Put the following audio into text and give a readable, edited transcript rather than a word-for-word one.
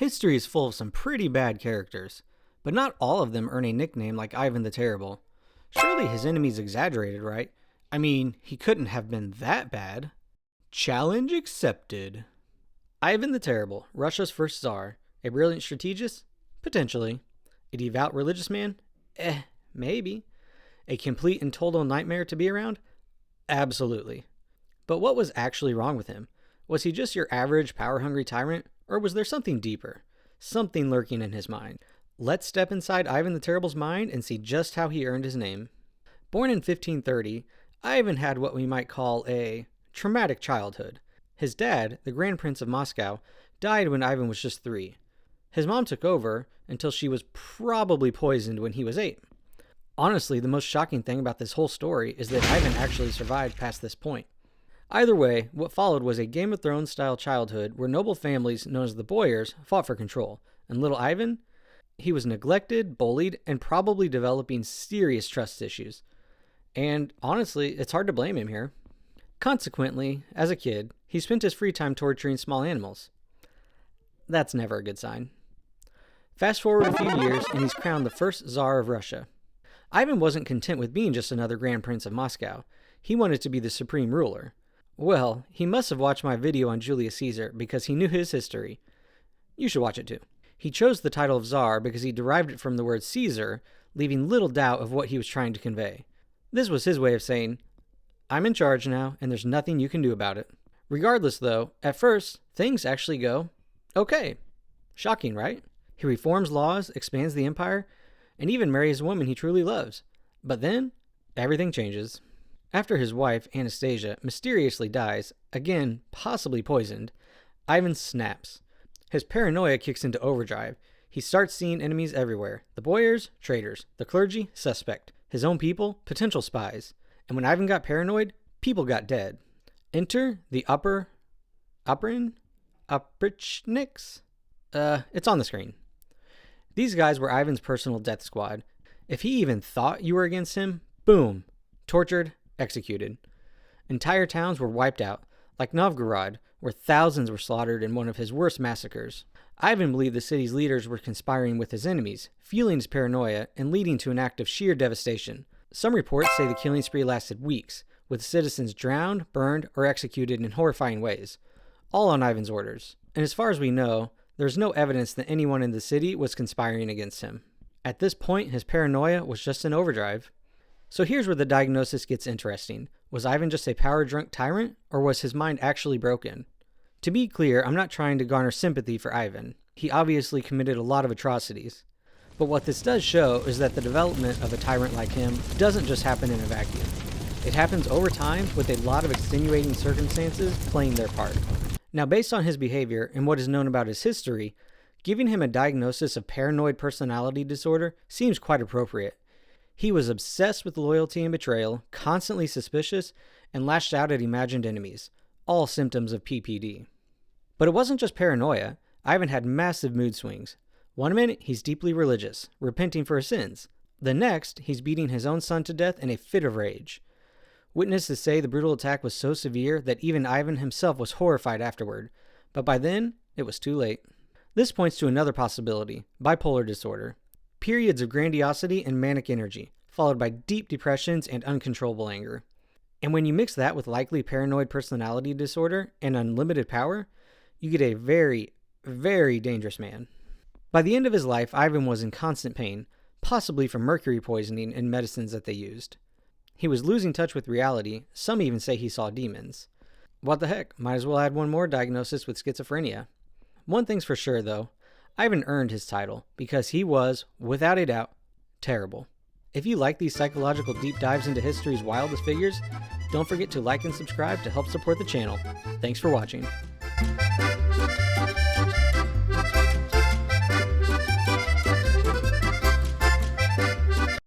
History is full of some pretty bad characters, but not all of them earn a nickname like Ivan the Terrible. Surely his enemies exaggerated, right? I mean, he couldn't have been that bad. Challenge accepted. Ivan the Terrible, Russia's first Tsar. A brilliant strategist? Potentially. A devout religious man? Maybe. A complete and total nightmare to be around? Absolutely. But what was actually wrong with him? Was he just your average power-hungry tyrant? Or was there something deeper? Something lurking in his mind? Let's step inside Ivan the Terrible's mind and see just how he earned his name. Born in 1530, Ivan had what we might call a traumatic childhood. His dad, the Grand Prince of Moscow, died when Ivan was just 3. His mom took over until she was probably poisoned when he was 8. Honestly, the most shocking thing about this whole story is that Ivan actually survived past this point. Either way, what followed was a Game of Thrones style childhood where noble families known as the Boyars fought for control, and little Ivan, he was neglected, bullied, and probably developing serious trust issues. And honestly, it's hard to blame him here. Consequently, as a kid, he spent his free time torturing small animals. That's never a good sign. Fast forward a few years, and he's crowned the first Tsar of Russia. Ivan wasn't content with being just another Grand Prince of Moscow. He wanted to be the supreme ruler. Well, he must have watched my video on Julius Caesar because he knew his history. You should watch it too. He chose the title of Tsar because he derived it from the word Caesar, leaving little doubt of what he was trying to convey. This was his way of saying, I'm in charge now, and there's nothing you can do about it. Regardless, though, at first, things actually go okay. Shocking, right? He reforms laws, expands the empire, and even marries a woman he truly loves. But then, everything changes. After his wife, Anastasia, mysteriously dies, again, possibly poisoned, Ivan snaps. His paranoia kicks into overdrive. He starts seeing enemies everywhere. The boyars, traitors. The clergy, suspect. His own people, potential spies. And when Ivan got paranoid, people got dead. Enter the Oprichniks? It's on the screen. These guys were Ivan's personal death squad. If he even thought you were against him, boom, tortured, executed. Entire towns were wiped out, like Novgorod, where thousands were slaughtered in one of his worst massacres. Ivan believed the city's leaders were conspiring with his enemies, fueling his paranoia and leading to an act of sheer devastation. Some reports say the killing spree lasted weeks, with citizens drowned, burned, or executed in horrifying ways, all on Ivan's orders. And as far as we know, there's no evidence that anyone in the city was conspiring against him. At this point, his paranoia was just in overdrive. So here's where the diagnosis gets interesting. Was Ivan just a power-drunk tyrant, or was his mind actually broken? To be clear, I'm not trying to garner sympathy for Ivan. He obviously committed a lot of atrocities. But what this does show is that the development of a tyrant like him doesn't just happen in a vacuum. It happens over time with a lot of extenuating circumstances playing their part. Now, based on his behavior and what is known about his history, giving him a diagnosis of paranoid personality disorder seems quite appropriate. He was obsessed with loyalty and betrayal, constantly suspicious, and lashed out at imagined enemies, all symptoms of PPD. But it wasn't just paranoia. Ivan had massive mood swings. One minute, he's deeply religious, repenting for his sins. The next, he's beating his own son to death in a fit of rage. Witnesses say the brutal attack was so severe that even Ivan himself was horrified afterward, but by then, it was too late. This points to another possibility, bipolar disorder. Periods of grandiosity and manic energy, followed by deep depressions and uncontrollable anger. And when you mix that with likely paranoid personality disorder and unlimited power, you get a very, very dangerous man. By the end of his life, Ivan was in constant pain, possibly from mercury poisoning and medicines that they used. He was losing touch with reality. Some even say he saw demons. What the heck, might as well add one more diagnosis with schizophrenia. One thing's for sure, though. Ivan earned his title because he was, without a doubt, terrible. If you like these psychological deep dives into history's wildest figures, don't forget to like and subscribe to help support the channel. Thanks for watching.